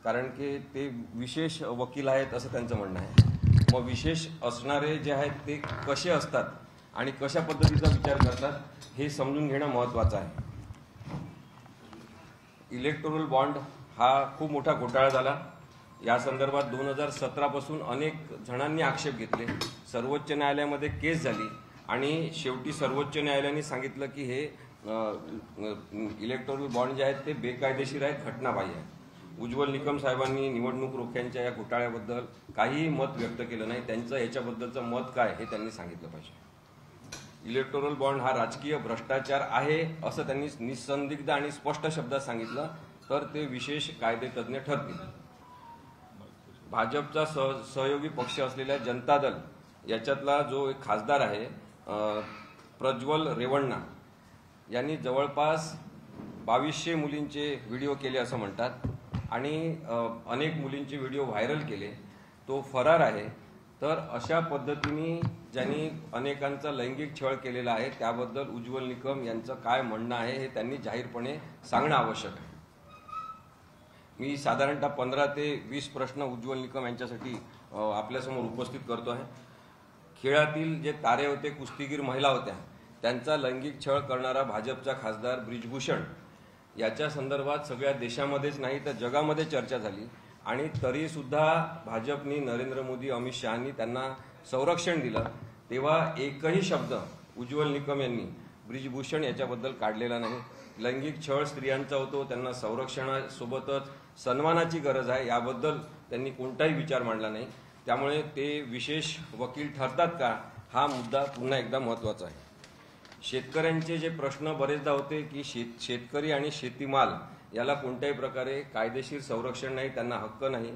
कारण की ते विशेष वकील आहेत असं त्यांचं म्हणणं आहे। मग विशेष असणारे जे आहेत ते कसे असतात आणि कशा पद्धतीचा विचार करतात हे समजून घेणं महत्त्वाचं आहे। इलेक्टोरल बॉन्ड हा खूप मोठा घोटाळा झाला। या संदर्भात 2017 पासून अनेक जणांनी आक्षेप घेतले, सर्वोच्च न्यायालयामध्ये केस झाली आणि शेवटी सर्वोच्च न्यायालयाने सांगितलं की हे इलेक्टोरल बॉन्ड जे आहेत ते बेकायदेशीर आहेत, घटनाबाह्य आहेत। उज्ज्वल निकम साहेबांनी निवडणूक रोख्यांच्या या घोटाळ्याबद्दल काहीही मत व्यक्त केलं नाही, त्यांचं याच्याबद्दलचं मत काय हे त्यांनी सांगितलं पाहिजे। इलेक्टोरल बॉन्ड हा राजकीय भ्रष्टाचार आहे असं त्यांनी निसंदिग्ध आणि स्पष्ट शब्दात सांगितलं तर ते विशेष कायदेतज्ञ ठरतील। भाजपचा सहयोगी पक्ष असलेल्या जनता दल याच्यातला जो एक खासदार आहे प्रज्वल रेवण्णा यांनी जवळपास 2200 मुलींचे व्हिडिओ केले असं म्हणतात आणि अनेक मुलींचे व्हिडिओ व्हायरल केले। तो फरार आहे। तर अशा पद्धतीने ज्यांनी अनेकांचा लैंगिक छळ केलेला आहे त्याबद्दल उज्ज्वल निकम यांचं काय म्हणणं आहे हे त्यांनी जाहीरपणे सांगणं आवश्यक आहे। मी साधारणतः 15 ते 20 प्रश्न उज्ज्वल निकम यांच्यासाठी आपल्यासमोर उपस्थित करतो आहे। खेळातील जे तारे होते, कुस्तीगीर महिला होत्या, त्यांचा लैंगिक छळ करणारा भाजपचा खासदार ब्रिजभूषण याच्या संदर्भात सगळ्या देशामध्येच नाही तर जगामध्ये चर्चा झाली आणि तरी सुद्धा भाजपनी नरेंद्र मोदी अमित शहानी त्यांना संरक्षण दिलं, तेव्हा एकही शब्द उज्ज्वल निकम यांनी ब्रिजभूषण याच्याबद्दल काढलेला नाही। लैंगिक छळ स्त्रियांचा होतो, त्यांना संरक्षणासोबतच सन्मानाची गरज आहे याबद्दल त्यांनी कोणताही विचार मांडला नाही। त्यामुळे ते विशेष वकील ठरतात का हा मुद्दा पुन्हा एकदा महत्त्वाचा आहे। शेतकऱ्यांचे जे प्रश्न बरेचदा होते की शेतकरी आणि शेतीमाल याला कोणत्याही प्रकारे कायदेशीर संरक्षण नाही, त्यांना हक्क नाही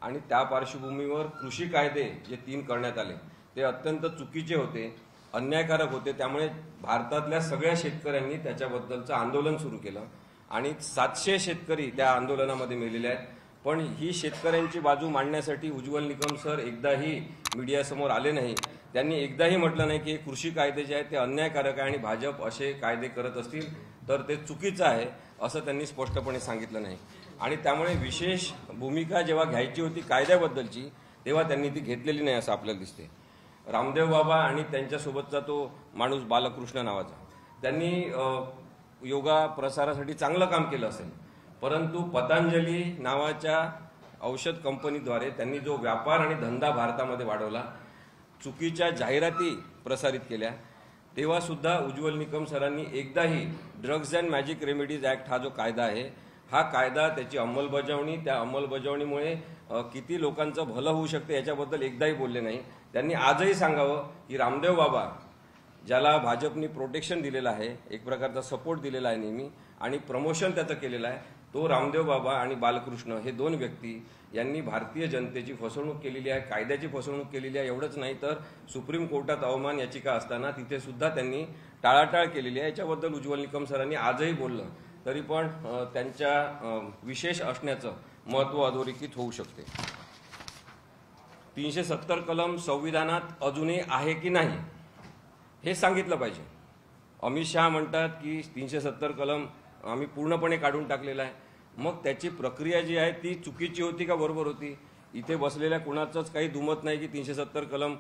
आणि त्या पार्श्वभूमीवर कृषी कायदे जे 3 करण्यात आले ते अत्यंत चुकीचे होते, अन्यायकारक होते। त्यामुळे भारतातल्या सगळ्या शेतकऱ्यांनी त्याच्याबद्दलचं आंदोलन सुरू केलं आणि 700 शेतकरी त्या आंदोलनामध्ये मेलेले आहेत। पण ही शेतकऱ्यांची बाजू मांडण्यासाठी उज्ज्वल निकम सर एकदाही मीडियासमोर आले नाही। त्यांनी एकदाही म्हटलं नाही की कृषी कायदे जे आहेत ते अन्यायकारक आहे आणि भाजप असे कायदे करत असतील तर ते चुकीचं आहे असं त्यांनी स्पष्टपणे सांगितलं नाही। आणि त्यामुळे विशेष भूमिका जेव्हा घ्यायची होती कायद्याबद्दलची तेव्हा त्यांनी ती घेतलेली नाही असं आपल्याला दिसते। रामदेव बाबा आणि त्यांच्यासोबतचा तो माणूस बालकृष्ण नावाचा, त्यांनी योगा प्रसारासाठी चांगलं काम केलं असेल, परंतु पतंजली नावाच्या औषध कंपनीद्वारे त्यांनी जो व्यापार आणि धंदा भारतामध्ये वाढवला, चुकीच्या जाहिराती प्रसारित केल्या, तेव्हा सुद्धा उज्ज्वल निकम सरांनी एकदाही drugs and magic remedies act हा जो कायदा आहे हा कायदा त्याची अंमलबजावणी, त्या अंमलबजावणीमुळे किती लोकांचं भलं होऊ शकते याच्याबद्दल एकदाही बोलले नाही। त्यांनी आजही सांगावं की रामदेव बाबा ज्याला भाजपनी प्रोटेक्शन दिलेलं आहे, एक प्रकारचा सपोर्ट दिलेला आहे नेहमी आणि प्रमोशन त्याचं केलेलं आहे, तो रामदेव बाबा आणि बालकृष्ण हे 2 व्यक्ती यांनी भारतीय जनतेची फसवणूक केलेली आहे, कायद्याची फसवणूक केलेली आहे। एवढंच नाही तर सुप्रीम कोर्टात अवमान याचिका असताना तिथे सुद्धा त्यांनी टाळाटाळ केलेली आहे। याच्याबद्दल उज्ज्वल निकम सरांनी आजही बोललं तरी पण त्यांच्या विशेष असण्याचं महत्त्व अधोरेखित होऊ शकते। 370 कलम संविधानात अजूनही आहे की नाही हे सांगितलं पाहिजे। अमित शहा म्हणतात की 370 कलम आम्ही पूर्णपणे काढून टाकलेला आहे, मग त्याची प्रक्रिया जी आहे ती चुकीची होती का बरोबर होती? इथे बसलेल्या कुणाचंच काही दुमत नाही की 370 कलम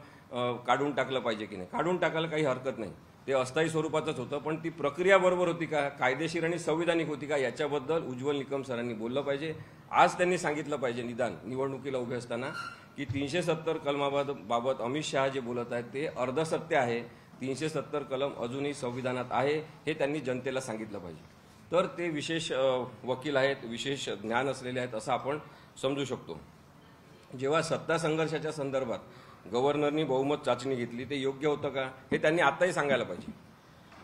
काढून टाकलं पाहिजे की नाही, काढून टाकायला काही हरकत नाही, ते अस्थायी स्वरूपाचंच होतं, पण ती प्रक्रिया बरोबर होती का, कायदेशीर आणि संविधानिक होती का याच्याबद्दल उज्ज्वल निकम सरांनी बोललं पाहिजे। आज त्यांनी सांगितलं पाहिजे निदान निवडणुकीला उभे असताना की 370 कलमाबाबत अमित शहा जे बोलत आहेत ते अर्धसत्य आहे, 370 कलम अजूनही संविधानात आहे हे त्यांनी जनतेला सांगितलं पाहिजे। तर ते विशेष वकील आहेत, विशेष ज्ञान असलेले आहेत असं आपण समजू शकतो। जेव्हा सत्ता संघर्षाच्या संदर्भात गव्हर्नरनी बहुमत चाचणी घेतली ते योग्य होतं का हे त्यांनी आताही सांगायला पाहिजे।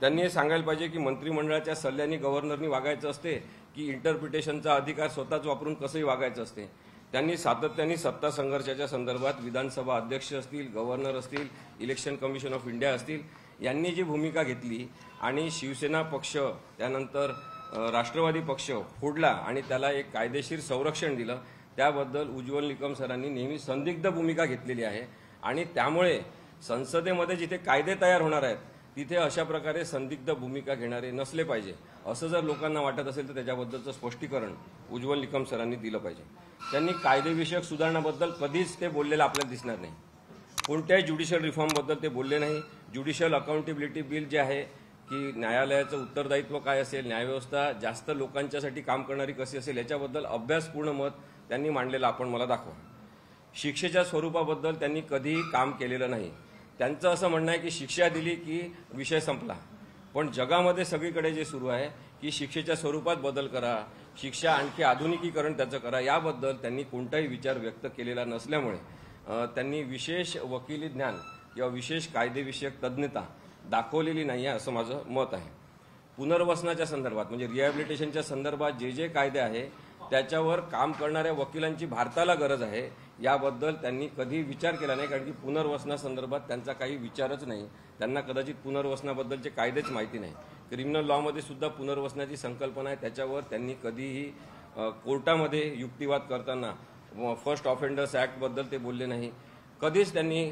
त्यांनी हे सांगायला पाहिजे की मंत्रिमंडळाच्या सल्ल्याने गव्हर्नरनी वागायचं असते की इंटरप्रिटेशनचा अधिकार स्वतःच वापरून कसंही वागायचं असते। त्यांनी सातत्याने सत्ता संघर्षाच्या संदर्भात विधानसभा अध्यक्ष असतील, गव्हर्नर असतील, इलेक्शन कमिशन ऑफ इंडिया असतील, यांनी जी भूमिका घेतली आणि शिवसेना पक्ष त्यानंतर राष्ट्रवादी पक्ष फोडला आणि त्याला एक कायदेशीर संरक्षण दिलं, त्याबद्दल उज्ज्वल निकम सरांनी नेहमी संदिग्ध भूमिका घेतलेली आहे। आणि त्यामुळे संसदेमध्ये जिथे कायदे तयार होणार आहेत तिथे अशा प्रकारे संदिग्ध भूमिका घेणारे नसले पाहिजे असं जर लोकांना वाटत असेल तर त्याच्याबद्दलचं स्पष्टीकरण उज्ज्वल निकम सरांनी दिलं पाहिजे। त्यांनी कायदेविषयक सुधारणाबद्दल कधीच ते बोललेलं आपल्याला दिसणार नाही। कोणत्याही ज्युडिशियल रिफॉर्मबद्दल ते बोलले नाही। ज्युडिशियल अकाउंटेबिलिटी बिल जे आहे की न्यायालयाचं उत्तरदायित्व काय असेल, न्यायव्यवस्था जास्त लोकांच्यासाठी काम करणारी कशी असेल याच्याबद्दल अभ्यासपूर्ण मत त्यांनी मांडलेलं आपण मला दाखवा। शिक्षेच्या स्वरूपाबद्दल त्यांनी कधीही काम केलेलं नाही। त्यांचं असं म्हणणं आहे की शिक्षा दिली की विषय संपला, पण जगामध्ये सगळीकडे जे सुरू आहे की शिक्षेच्या स्वरूपात बदल करा, शिक्षा आणखी आधुनिकीकरण त्याचं करा, याबद्दल त्यांनी कोणताही विचार व्यक्त केलेला नसल्यामुळे त्यांनी विशेष वकिली ज्ञान किंवा विशेष कायदेविषयक तज्ञता दाखवलेली नाही आहे असं माझं मत आहे। पुनर्वसनाच्या संदर्भात म्हणजे रिहॅबिलिटेशनच्या संदर्भात जे जे कायदे आहे त्याच्यावर काम करणाऱ्या वकिलांची भारताला गरज आहे याबद्दल त्यांनी कधी विचार केला नाही, कारण की पुनर्वसनासंदर्भात त्यांचा काही विचारच नाही। त्यांना कदाचित पुनर्वसनाबद्दलचे कायदेच माहिती नाही। क्रिमिनल लॉमध्ये सुद्धा पुनर्वसनाची संकल्पना आहे, त्याच्यावर त्यांनी कधीही कोर्टामध्ये युक्तिवाद करताना फर्स्ट ऑफेंडर्स ॲक्टबद्दल ते बोलले नाही। कधीच त्यांनी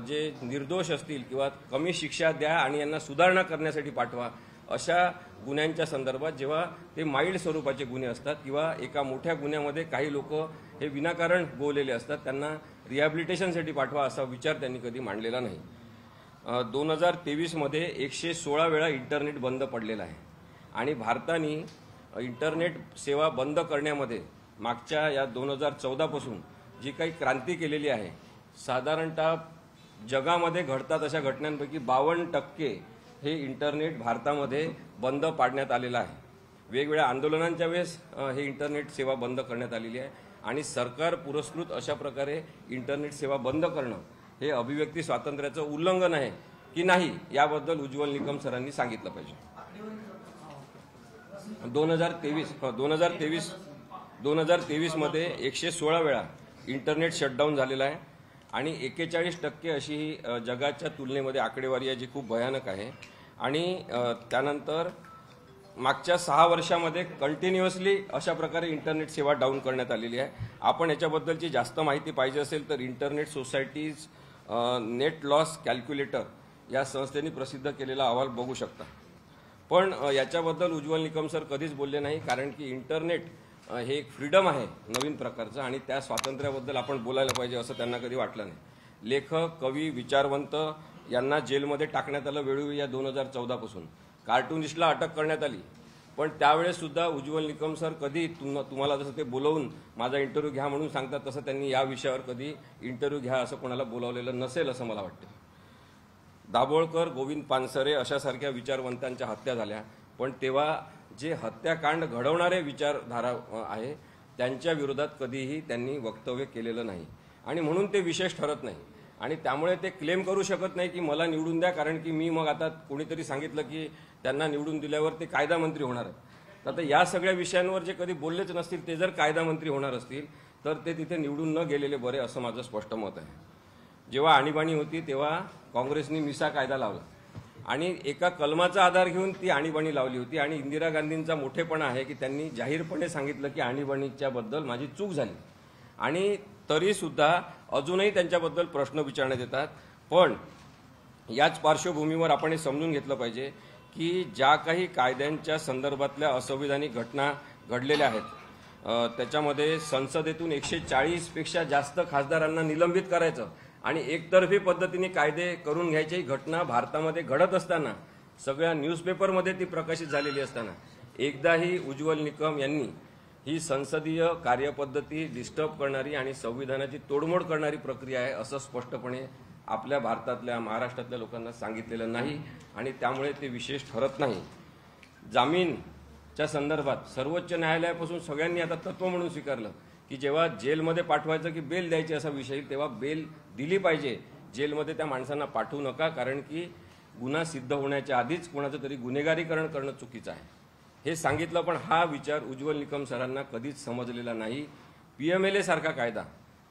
जे निर्दोष असतील किंवा कमी शिक्षा द्या आणि यांना सुधारणा करण्यासाठी पाठवा अशा गुन्ह्यांच्या संदर्भात, जेव्हा ते माइल्ड स्वरूपाचे गुन्हे असतात किंवा एका मोठ्या गुन्ह्यामध्ये काही लोक हे विनाकारण गोवलेले असतात, त्यांना रिहॅबिलिटेशनसाठी पाठवा असा विचार त्यांनी कधी मांडलेला नाही। 2023 मध्ये 116 वेळा इंटरनेट बंद पडलेला आहे आणि भारताने इंटरनेट सेवा बंद करण्यामध्ये मागच्या या 2014 पासून जी काही क्रांती केलेली आहे, साधारणतः जगामध्ये घडतात अशा घटनांपैकी 52% हे इंटरनेट भारतामध्ये बंद पाडण्यात आलेलं आहे। वेगवेगळ्या आंदोलनांच्या वेळेस हे इंटरनेट सेवा बंद करण्यात आलेली आहे आणि सरकार पुरस्कृत अशा प्रकारे इंटरनेट सेवा बंद करणं हे अभिव्यक्ती स्वातंत्र्याचं उल्लंघन आहे की नाही याबद्दल उज्ज्वल निकम सरांनी सांगितलं पाहिजे। 2023 मध्ये 116 वेळा इंटरनेट शटडाऊन झालेला आहे आणि 41% अशी ही जगाच्या तुलनेमध्ये आकडेवारी आहे जी खूप भयानक आहे। आणि त्यानंतर मागच्या 6 वर्षामध्ये कंटिन्युअसली अशा प्रकारे इंटरनेट सेवा डाऊन करण्यात आलेली आहे। आपण याच्याबद्दलची जास्त माहिती पाहिजे असेल तर internet societies net loss calculator या संस्थेने प्रसिद्ध केलेला अहवाल बघू शकता। पण याच्याबद्दल उज्ज्वल निकम सर कधीच बोलले नाही, कारण की इंटरनेट हे एक फ्रीडम आहे नवीन प्रकारचं आणि त्या स्वातंत्र्याबद्दल आपण बोलायला पाहिजे असं त्यांना कधी वाटलं नाही। लेखक, कवी, विचारवंत यांना जेलमध्ये टाकण्यात आलं वेळोवेळी या 2014 पासून। कार्टुनिस्टला अटक करण्यात आली, पण त्यावेळेस सुद्धा उज्ज्वल निकम सर कधी तुम्हाला जसं ते बोलवून माझा इंटरव्ह्यू घ्या म्हणून सांगतात तसं त्यांनी या विषयावर कधी इंटरव्ह्यू घ्या असं कोणाला बोलावलेलं नसेल असं मला वाटतं। दाभोळकर, गोविंद पानसरे अशासारख्या विचारवंतांच्या हत्या झाल्या, पण तेव्हा जे हत्याकांड घडवणारे विचारधारा आहे त्यांच्या विरोधात कधीही त्यांनी वक्तव्य केलेलं नाही आणि म्हणून ते विशेष ठरत नाही आणि त्यामुळे ते क्लेम करू शकत नाही की मला निवडून द्या, कारण की मी मग आता कोणीतरी सांगितलं की त्यांना निवडून दिल्यावर ते कायदा मंत्री होणार आहेत। आता या सगळ्या विषयांवर जे कधी बोललेच नसतील ते जर कायदा मंत्री होणार असतील तर ते तिथे निवडून न गेलेले बरे असं माझं स्पष्ट मत आहे। जेव्हा आणीबाणी होती तेव्हा काँग्रेसने मिसा कायदा लावला आणि एका कलमाचा आधार घेऊन ती आणीबाणी लावली होती आणि इंदिरा गांधींचा मोठेपणा आहे की त्यांनी जाहीरपणे सांगितलं की आणीबाणीच्या बद्दल माझी चूक झाली आणि तरी सुद्धा अजूनही त्यांच्याबद्दल प्रश्न विचारण्यात येतात। पण याच पार्श्वभूमीवर आपण हे समजून घेतलं पाहिजे की ज्या काही कायद्यांच्या संदर्भातल्या असंविधानिक घटना घडलेल्या आहेत त्याच्यामध्ये संसदेतून 140 पेक्षा जास्त खासदारांना निलंबित करायचं आणि एकतर्फी पद्धतीने कायदे करून घ्यायची घटना भारतामध्ये घडत असताना, सगळ्या न्यूजपेपरमध्ये ती प्रकाशित झालेली असताना एकदाही उज्ज्वल निकम यांनी ही संसदीय कार्यपद्धती डिस्टर्ब करणारी आणि संविधानाची तोडमोड करणारी प्रक्रिया आहे असं स्पष्टपणे आपल्या भारतातल्या महाराष्ट्रातल्या लोकांना सांगितलेलं नाही आणि त्यामुळे ते विशेष ठरत नाही। जामीनच्या संदर्भात सर्वोच्च न्यायालयापासून सगळ्यांनी आता तत्व म्हणून स्वीकारलं की जेव्हा जेलमध्ये पाठवायचं की बेल द्यायची असा विषय तेव्हा बेल दिली पाहिजे, जेलमध्ये त्या माणसांना पाठवू नका, कारण की गुन्हा सिद्ध होण्याच्या आधीच कोणाचं तरी गुन्हेगारीकरण करणं चुकीचं आहे हे सांगितलं। पण हा विचार उज्ज्वल निकम सरांना कधीच समजलेला नाही। PMLA सारखा कायदा,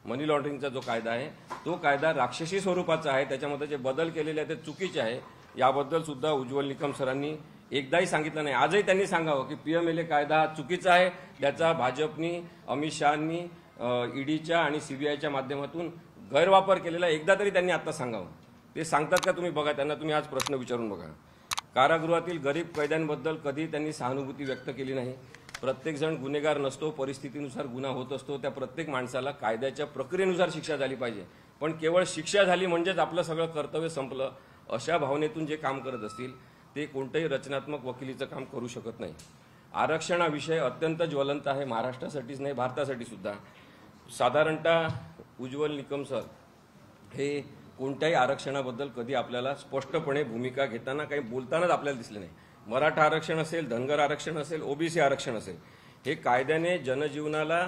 मनी लॉन्ड्रिंगचा जो कायदा आहे तो कायदा राक्षसी स्वरूपाचा आहे, त्याच्यामध्ये जे बदल केलेले आहेत ते चुकीचे आहे, याबद्दल सुद्धा उज्ज्वल निकम सरांनी एकदाही सांगितलं नाही। आजही त्यांनी सांगावं की PMLA कायदा हा चुकीचा आहे, त्याचा भाजपनी, अमित शहांनी ईडीच्या आणि CBIच्या माध्यमातून गैरवापर केलेला एकदा तरी त्यांनी आता सांगावं। ते सांगतात का तुम्ही बघा, त्यांना तुम्ही आज प्रश्न विचारून बघा. कारागृहातील गरीब कैद्यांबद्दल कधी त्यांनी सहानुभूती व्यक्त केली नाही. प्रत्येकजण गुन्हेगार नसतो, परिस्थितीनुसार गुन्हा होत असतो. त्या प्रत्येक माणसाला कायद्याच्या प्रक्रियेनुसार शिक्षा झाली पाहिजे. पण केवळ शिक्षा झाली म्हणजेच आपलं सगळं कर्तव्य संपलं अशा भावनेतून जे काम करत असतील ते कोणतेही रचनात्मक वकिलीचं काम करू शकत नाही. आरक्षण हा विषय अत्यंत ज्वलंत आहे, महाराष्ट्रासाठीच नाही भारतासाठी सुद्धा. साधारणतः उज्ज्वल निकम सर हे कोणत्याही आरक्षणाबद्दल कधी आपल्याला स्पष्टपणे भूमिका घेताना काही बोलतानाच आपल्याला दिसले नाही. मराठा आरक्षण असेल, धनगर आरक्षण असेल, ओबीसी आरक्षण असेल, हे कायद्याने जनजीवनाला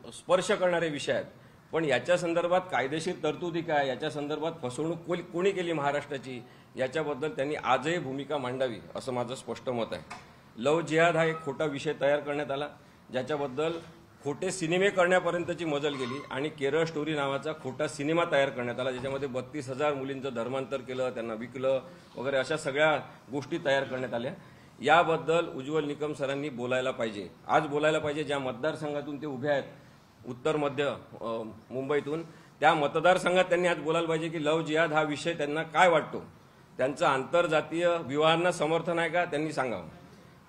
स्पर्श करणारे विषय आहेत. पण याच्या संदर्भात कायदेशीर तरतुदी काय, याच्या संदर्भात फसवणूक कोणी केली महाराष्ट्राची, याच्याबद्दल त्यांनी आजही भूमिका मांडावी असं माझं स्पष्ट मत आहे. लव्ह जिहाद हा एक खोटा विषय तयार करण्यात आला, ज्याच्याबद्दल खोटे सिनेमे करण्यापर्यंतची मजल गेली आणि केरळ स्टोरी नावाचा खोटा सिनेमा तयार करण्यात आला, ज्याच्यामध्ये 32,000 मुलींचं धर्मांतर केलं, त्यांना विकलं वगैरे अशा सगळ्या गोष्टी तयार करण्यात आल्या. याबद्दल उज्ज्वल निकम सरांनी बोलायला पाहिजे, आज बोलायला पाहिजे. ज्या मतदारसंघातून ते उभे आहेत, उत्तर मध्य मुंबईतून, त्या मतदारसंघात त्यांनी आज बोलायला पाहिजे की लव्ह जिहाद हा विषय त्यांना काय वाटतो. त्यांचं आंतरजातीय विवाहांना समर्थन आहे का, त्यांनी सांगावं.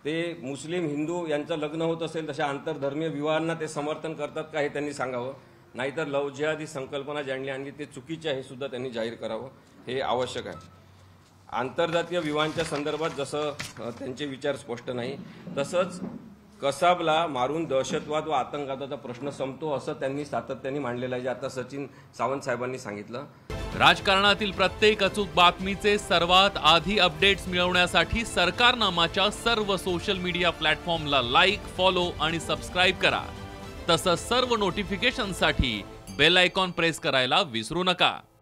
ते मुस्लिम हिंदू यांचं लग्न होत असेल तशा आंतरधर्मीय विवाहांना ते समर्थन करतात का, हे त्यांनी सांगावं. नाहीतर लव्ह जिहाद ही संकल्पना ज्यांनी आणली ते चुकीचे आहे हे सुद्धा त्यांनी जाहीर करावं, हे आवश्यक आहे. आंतरजातीय विवाहांच्या संदर्भात जसं त्यांचे विचार स्पष्ट नाही, तसंच कसाबला मारून दहशतवाद व आतंकवादाचा प्रश्न संपतो असं त्यांनी सातत्याने मांडलेलं आहे, जे आता सचिन सावंत साहेबांनी सांगितलं. राजकारणातील प्रत्येक अचूक बातमीचे सर्वात आधी अपडेट्स मिळवण्यासाठी सरकारनामाच्या सर्व सोशल मीडिया प्लॅटफॉर्मला लाईक, फॉलो आणि सबस्क्राईब करा. तसंच सर्व नोटिफिकेशनसाठी बेल आयकॉन प्रेस करायला विसरू नका.